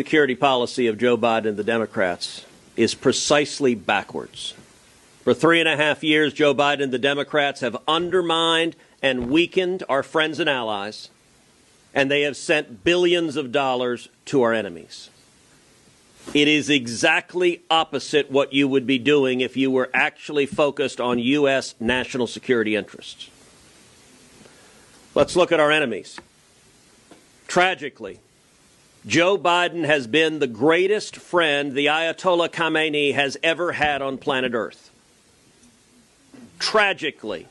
Security policy of Joe Biden and the Democrats is precisely backwards. For 3.5 years, Joe Biden and the Democrats have undermined and weakened our friends and allies, and they have sent billions of dollars to our enemies. It is exactly opposite what you would be doing if you were actually focused on U.S. national security interests. Let's look at our enemies. Tragically, Joe Biden has been the greatest friend the Ayatollah Khamenei has ever had on planet Earth. Tragically,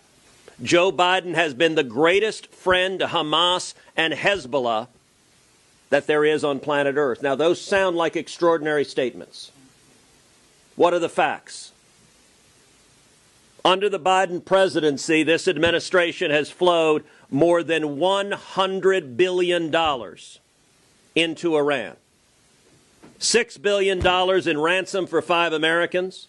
Joe Biden has been the greatest friend to Hamas and Hezbollah that there is on planet Earth. Now, those sound like extraordinary statements. What are the facts? Under the Biden presidency, this administration has flowed more than $100 billion into Iran. $6 billion in ransom for 5 Americans,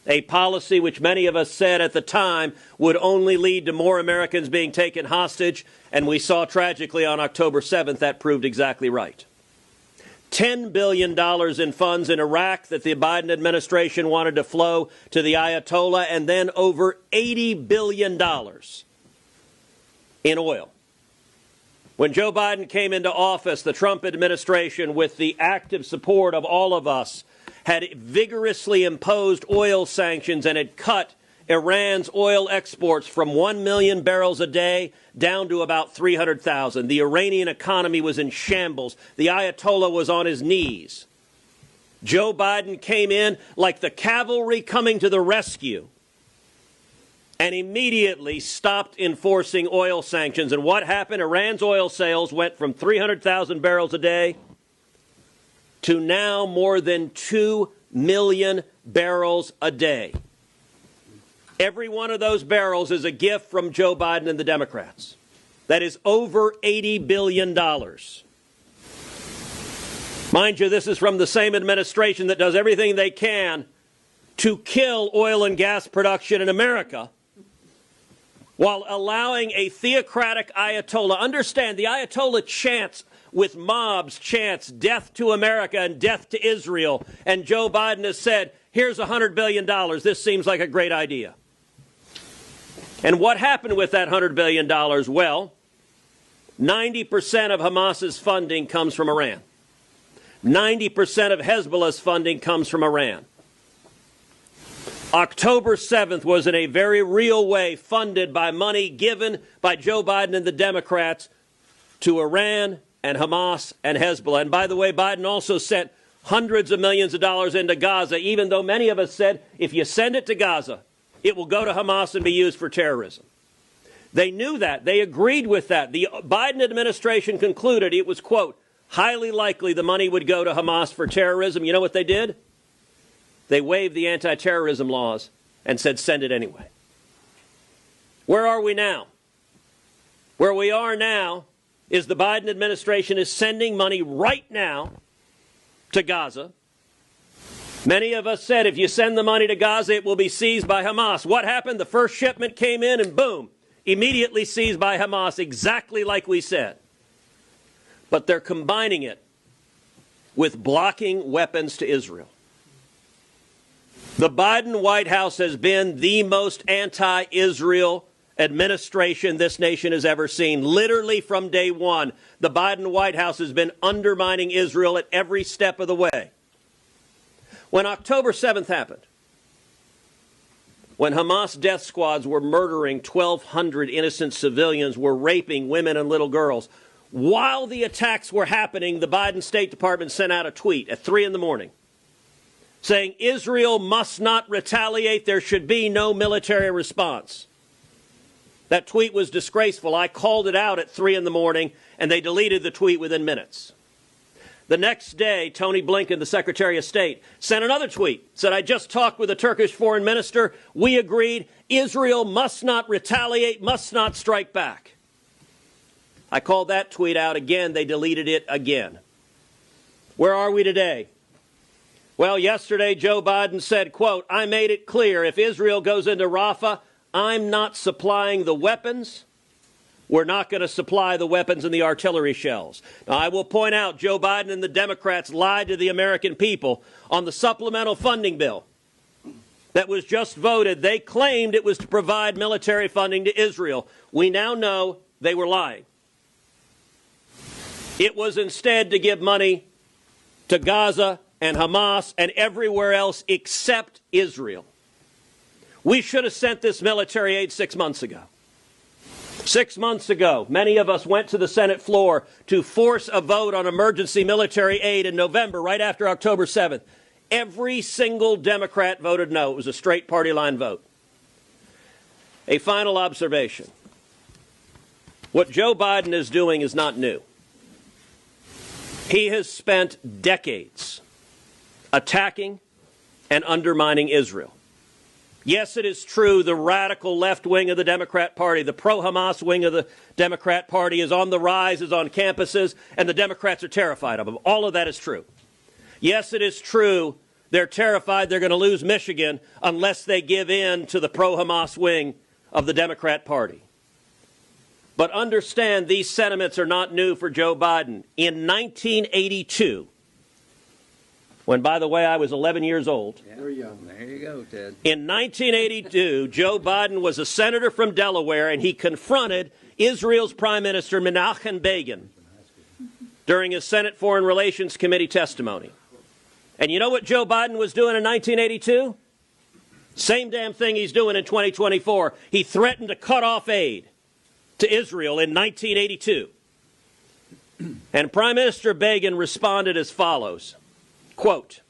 a policy which many of us said at the time would only lead to more Americans being taken hostage, and we saw tragically on October 7th that proved exactly right. $10 billion in funds in Iraq that the Biden administration wanted to flow to the Ayatollah, and then over $80 billion in oil. When Joe Biden came into office, the Trump administration, with the active support of all of us, had vigorously imposed oil sanctions and had cut Iran's oil exports from 1 million barrels a day down to about 300,000. The Iranian economy was in shambles. The Ayatollah was on his knees. Joe Biden came in like the cavalry coming to the rescue and immediately stopped enforcing oil sanctions. And what happened? Iran's oil sales went from 300,000 barrels a day to now more than 2 million barrels a day. Every one of those barrels is a gift from Joe Biden and the Democrats. That is over $80 billion. Mind you, this is from the same administration that does everything they can to kill oil and gas production in America, while allowing a theocratic Ayatollah. Understand, the Ayatollah chants with mobs, chants death to America and death to Israel. And Joe Biden has said, here's $100 billion. This seems like a great idea. And what happened with that $100 billion? Well, 90% of Hamas's funding comes from Iran. 90% of Hezbollah's funding comes from Iran. October 7th was in a very real way funded by money given by Joe Biden and the Democrats to Iran and Hamas and Hezbollah. And by the way, Biden also sent hundreds of millions of dollars into Gaza, even though many of us said, if you send it to Gaza, it will go to Hamas and be used for terrorism. They knew that. They agreed with that. The Biden administration concluded it was, quote, highly likely the money would go to Hamas for terrorism. You know what they did? They waived the anti-terrorism laws and said, send it anyway. Where are we now? Where we are now is the Biden administration is sending money right now to Gaza. Many of us said if you send the money to Gaza, it will be seized by Hamas. What happened? The first shipment came in and boom, immediately seized by Hamas, exactly like we said. But they're combining it with blocking weapons to Israel. The Biden White House has been the most anti-Israel administration this nation has ever seen. Literally from day one, the Biden White House has been undermining Israel at every step of the way. When October 7th happened, when Hamas death squads were murdering 1,200 innocent civilians, were raping women and little girls, while the attacks were happening, the Biden State Department sent out a tweet at 3 in the morning saying Israel must not retaliate. There should be no military response. That tweet was disgraceful. I called it out at 3 in the morning, and they deleted the tweet within minutes. The next day, Tony Blinken, the Secretary of State, sent another tweet, said, I just talked with the Turkish foreign minister. We agreed Israel must not retaliate, must not strike back. I called that tweet out again. They deleted it again. Where are we today? Well, yesterday, Joe Biden said, quote, I made it clear if Israel goes into Rafah, I'm not supplying the weapons we're not going to supply the weapons and the artillery shells. Now, I will point out Joe Biden and the Democrats lied to the American people on the supplemental funding bill that was just voted. They claimed it was to provide military funding to Israel. We now know they were lying. It was instead to give money to Gaza and Hamas and everywhere else except Israel. We should have sent this military aid 6 months ago. 6 months ago, many of us went to the Senate floor to force a vote on emergency military aid in November, right after October 7th. Every single Democrat voted no. It was a straight party line vote. A final observation. What Joe Biden is doing is not new. He has spent decades attacking and undermining Israel. Yes, it is true the radical left wing of the Democrat Party, the pro-Hamas wing of the Democrat Party is on the rise, is on campuses, and the Democrats are terrified of them. All of that is true. Yes, it is true they're terrified they're going to lose Michigan unless they give in to the pro-Hamas wing of the Democrat Party. But understand these sentiments are not new for Joe Biden. In 1982, when, by the way, I was 11 years old. Yeah, you're young. There you go, Ted. In 1982, Joe Biden was a senator from Delaware, and he confronted Israel's Prime Minister Menachem Begin during his Senate Foreign Relations Committee testimony. And you know what Joe Biden was doing in 1982? Same damn thing he's doing in 2024. He threatened to cut off aid to Israel in 1982. And Prime Minister Begin responded as follows. Quote,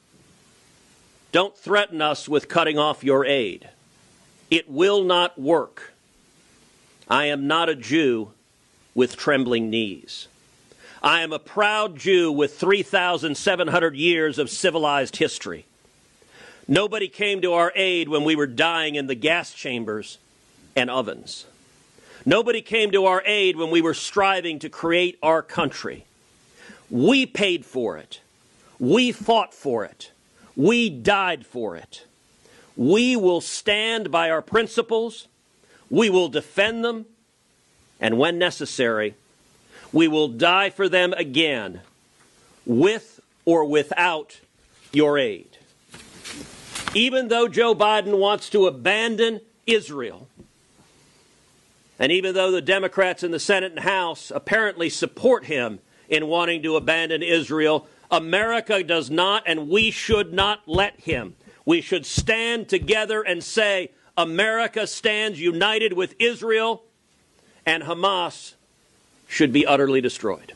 "Don't threaten us with cutting off your aid. It will not work. I am not a Jew with trembling knees. I am a proud Jew with 3,700 years of civilized history. Nobody came to our aid when we were dying in the gas chambers and ovens. Nobody came to our aid when we were striving to create our country. We paid for it. We fought for it. We died for it. We will stand by our principles. We will defend them. And when necessary, we will die for them again, with or without your aid." Even though Joe Biden wants to abandon Israel, and even though the Democrats in the Senate and House apparently support him in wanting to abandon Israel, America does not, and we should not let him. We should stand together and say, America stands united with Israel, and Hamas should be utterly destroyed.